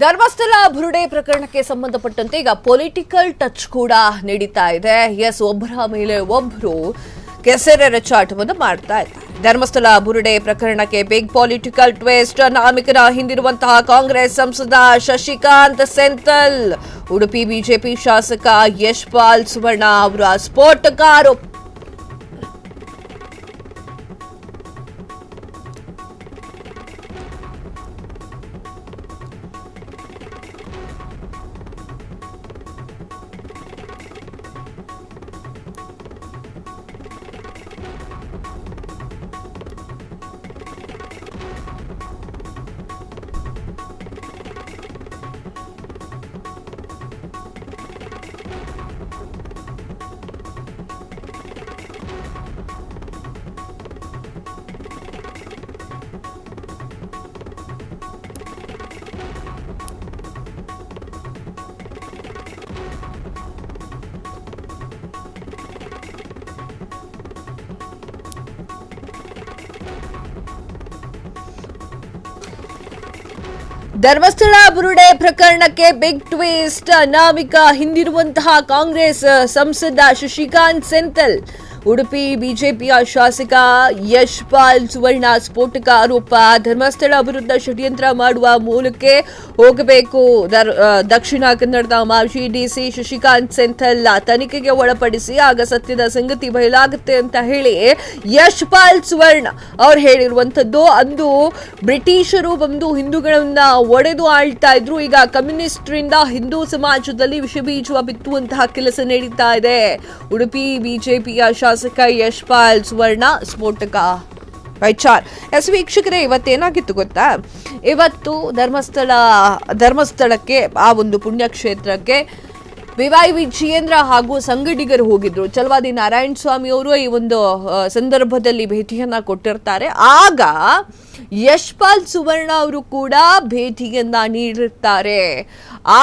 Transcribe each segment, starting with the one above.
ಧರ್ಮಸ್ಥಳ ಬುರುಡೆ ಪ್ರಕರಣಕ್ಕೆ ಸಂಬಂಧಪಟ್ಟಂತೆ ಈಗ ಪೊಲಿಟಿಕಲ್ ಟಚ್ ಕೂಡ ನಡೀತಾ ಇದೆ. ಒಬ್ಬರ ಮೇಲೆ ಒಬ್ಬರು ಕೆಸರೆ ರಚಾಟವನ್ನು ಮಾಡ್ತಾ ಇದ್ದಾರೆ. ಧರ್ಮಸ್ಥಳ ಬುರುಡೆ ಪ್ರಕರಣಕ್ಕೆ ಬಿಗ್ ಪೊಲಿಟಿಕಲ್ ಟ್ವಿಸ್ಟ್. ನಾಮಿಕನ ಹಿಂದಿರುವಂತಹ ಕಾಂಗ್ರೆಸ್ ಸಂಸದ ಶಶಿಕಾಂತ್ ಸೆಂಥಲ್, ಉಡುಪಿ ಬಿಜೆಪಿ ಶಾಸಕ ಯಶ್ಪಾಲ್ ಸುವರ್ಣ ಅವರ ಸ್ಫೋಟಕ ಆರೋಪ. ಧರ್ಮಸ್ಥಳ ಬುರುಡೆ ಪ್ರಕರಣಕ್ಕೆ ಬಿಗ್ ಟ್ವಿಸ್ಟ್. ನಾಮಿಕ ಹಿಂದಿರುವಂತಹ ಕಾಂಗ್ರೆಸ್ ಸಂಸದ ಶಶಿಕಾಂತ್ ಸೆಂಥಲ್, ಉಡುಪಿ ಬಿಜೆಪಿಯ ಶಾಸಕ ಯಶ್ಪಾಲ್ ಸುವರ್ಣ ಸ್ಫೋಟಕ ಆರೋಪ. ಧರ್ಮಸ್ಥಳ ವಿರುದ್ಧ ಷಡ್ಯಂತ್ರ ಮಾಡುವ ಮೂಲಕ್ಕೆ ಹೋಗಬೇಕು. ದಕ್ಷಿಣ ಕನ್ನಡದ ಮಾಜಿ ಡಿಸಿ ಶಶಿಕಾಂತ್ ಸೆಂಥಲ್ ತನಿಖೆಗೆ ಒಳಪಡಿಸಿ ಆಗ ಸತ್ಯದ ಸಂಗತಿ ಬಯಲಾಗುತ್ತೆ ಅಂತ ಹೇಳಿ ಯಶ್ಪಾಲ್ ಸುವರ್ಣ ಅವ್ರು ಹೇಳಿರುವಂತದ್ದು. ಅಂದು ಬ್ರಿಟಿಷರು ಬಂದು ಹಿಂದೂಗಳನ್ನ ಒಡೆದು ಆಳ್ತಾ ಇದ್ರು. ಈಗ ಕಮ್ಯುನಿಸ್ಟ್ರಿಂದ ಹಿಂದೂ ಸಮಾಜದಲ್ಲಿ ವಿಷಬೀಜ ಬಿತ್ತುವಂತಹ ಕೆಲಸ ನಡೀತಾ ಇದೆ. ಉಡುಪಿ ಬಿಜೆಪಿಯ ಶಾಸಕ ಯಶ್ಪಾಲ್ ಸುವರ್ಣ ಸ್ಫೋಟಕ ವಿಚಾರ. ವೀಕ್ಷಕರೇ, ಇವತ್ತೇನಾಗಿತ್ತು ಗೊತ್ತಾ? ಇವತ್ತು ಧರ್ಮಸ್ಥಳಕ್ಕೆ ಆ ಒಂದು ಪುಣ್ಯಕ್ಷೇತ್ರಕ್ಕೆ ಬಿವೈ ವಿಜಯೇಂದ್ರ ಹಾಗೂ ಸಂಗಡಿಗರು ಹೋಗಿದ್ರು. ಛಲವಾದಿ ನಾರಾಯಣ ಸ್ವಾಮಿ ಅವರು ಈ ಒಂದು ಸಂದರ್ಭದಲ್ಲಿ ಭೇಟಿಯನ್ನ ಕೊಟ್ಟಿರ್ತಾರೆ. ಆಗ ಯಶ್ಪಾಲ್ ಸುವರ್ಣ ಅವರು ಕೂಡ ಭೇಟಿಯನ್ನ ನೀಡಿರ್ತಾರೆ.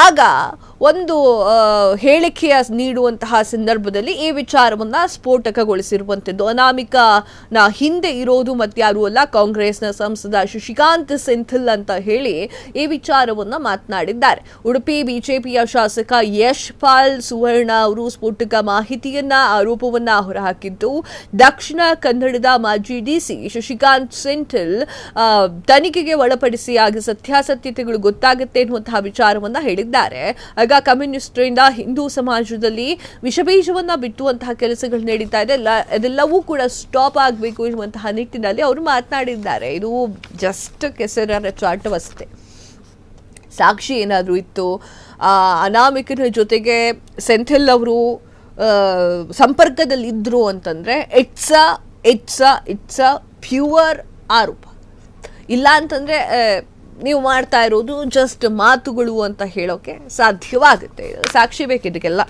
ಆಗ ಒಂದು ಹೇಳಿಕೆಯ ನೀಡುವಂತಹ ಸಂದರ್ಭದಲ್ಲಿ ಈ ವಿಚಾರವನ್ನ ಸ್ಫೋಟಕಗೊಳಿಸಿರುವಂಥದ್ದು. ಅನಾಮಿಕನ ಹಿಂದೆ ಇರೋದು ಮತ್ಯಾರು ಅಲ್ಲ, ಕಾಂಗ್ರೆಸ್ನ ಸಂಸದ ಶಶಿಕಾಂತ್ ಸೆಂಥಲ್ ಅಂತ ಹೇಳಿ ಈ ವಿಚಾರವನ್ನ ಮಾತನಾಡಿದ್ದಾರೆ. ಉಡುಪಿ ಬಿಜೆಪಿಯ ಶಾಸಕ ಯಶ್ಪಾಲ್ ಸುವರ್ಣ ಅವರು ಸ್ಫೋಟಕ ಮಾಹಿತಿಯನ್ನ ಆರೋಪವನ್ನ ಹೊರಹಾಕಿದ್ದು, ದಕ್ಷಿಣ ಕನ್ನಡದ ಮಾಜಿ ಡಿಸಿ ಶಶಿಕಾಂತ್ ಸೆಂಥಲ್ ತನಿಖೆಗೆ ಒಳಪಡಿಸಿ ಆಗ ಸತ್ಯಾಸತ್ಯತೆಗಳು ಗೊತ್ತಾಗುತ್ತೆ ಎನ್ನುವಂತಹ ವಿಚಾರವನ್ನ ಹೇಳಿದ್ದಾರೆ. ಆಗ ಕಮ್ಯುನಿಸ್ಟ್ರಿಂದ ಹಿಂದೂ ಸಮಾಜದಲ್ಲಿ ವಿಷಬೀಜವನ್ನ ಬಿತ್ತುವಂತಹ ಕೆಲಸಗಳು ನಡೀತಾ ಇದೆ. ಅದೆಲ್ಲವೂ ಕೂಡ ಸ್ಟಾಪ್ ಆಗಬೇಕು ಎನ್ನುವಂತಹ ನಿಟ್ಟಿನಲ್ಲಿ ಅವರು ಮಾತನಾಡಿದ್ದಾರೆ. ಇದು ಜಸ್ಟ್ ಕೆಸರ ರಚಾಟವಷ್ಟೇ. ಸಾಕ್ಷಿ ಏನಾದರೂ ಇತ್ತು, ಅನಾಮಿಕನ ಜೊತೆಗೆ ಸೆಂಥಿಲ್ ಅವರು ಸಂಪರ್ಕದಲ್ಲಿದ್ದರು ಅಂತಂದ್ರೆ ಇಟ್ಸ್ ಅ ಪ್ಯೂರ್ ಆರೋಪ. ಇಲ್ಲ ಅಂತಂದ್ರೆ ನೀವು ಮಾಡ್ತಾ ಇರೋದು ಜಸ್ಟ್ ಮಾತುಗಳು ಅಂತ ಹೇಳೋಕೆ ಸಾಧ್ಯವಾಗುತ್ತೆ. ಸಾಕ್ಷಿ ಬೇಕಿದಕ್ಕೆಲ್ಲ.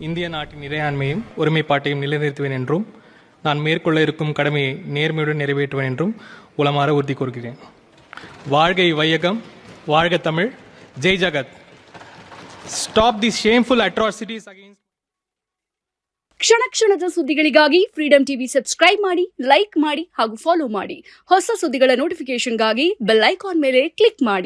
இந்திய நாட்டின் இறையாண்மையும் ஒருமைப்பாட்டையும் நிலைநிறுத்துவேன் என்றும் நான் மேற்கொள்ள இருக்கும் கடமையை நேர்மையுடன் நிறைவேற்றுவேன் என்றும் உளமாற உறுதி கூறுகிறேன். வாழ்க வையகம், வாழ்க தமிழ், ஜெய் ஜகத். Stop these shameful atrocities against. ಕ್ಷಣ ಕ್ಷಣದ ಸುದ್ದಿಗಳಿಗಾಗಿ ಫ್ರೀಡಂ ಟಿವಿ ಸಬ್ಸ್ಕ್ರೈಬ್ ಮಾಡಿ, ಲೈಕ್ ಮಾಡಿ ಹಾಗೂ ಫಾಲೋ ಮಾಡಿ. ಹೊಸ ಸುದ್ದಿಗಳ ನೋಟಿಫಿಕೇಶನ್ಗಾಗಿ ಬೆಲ್ ಐಕಾನ್ ಮೇಲೆ ಕ್ಲಿಕ್ ಮಾಡಿ.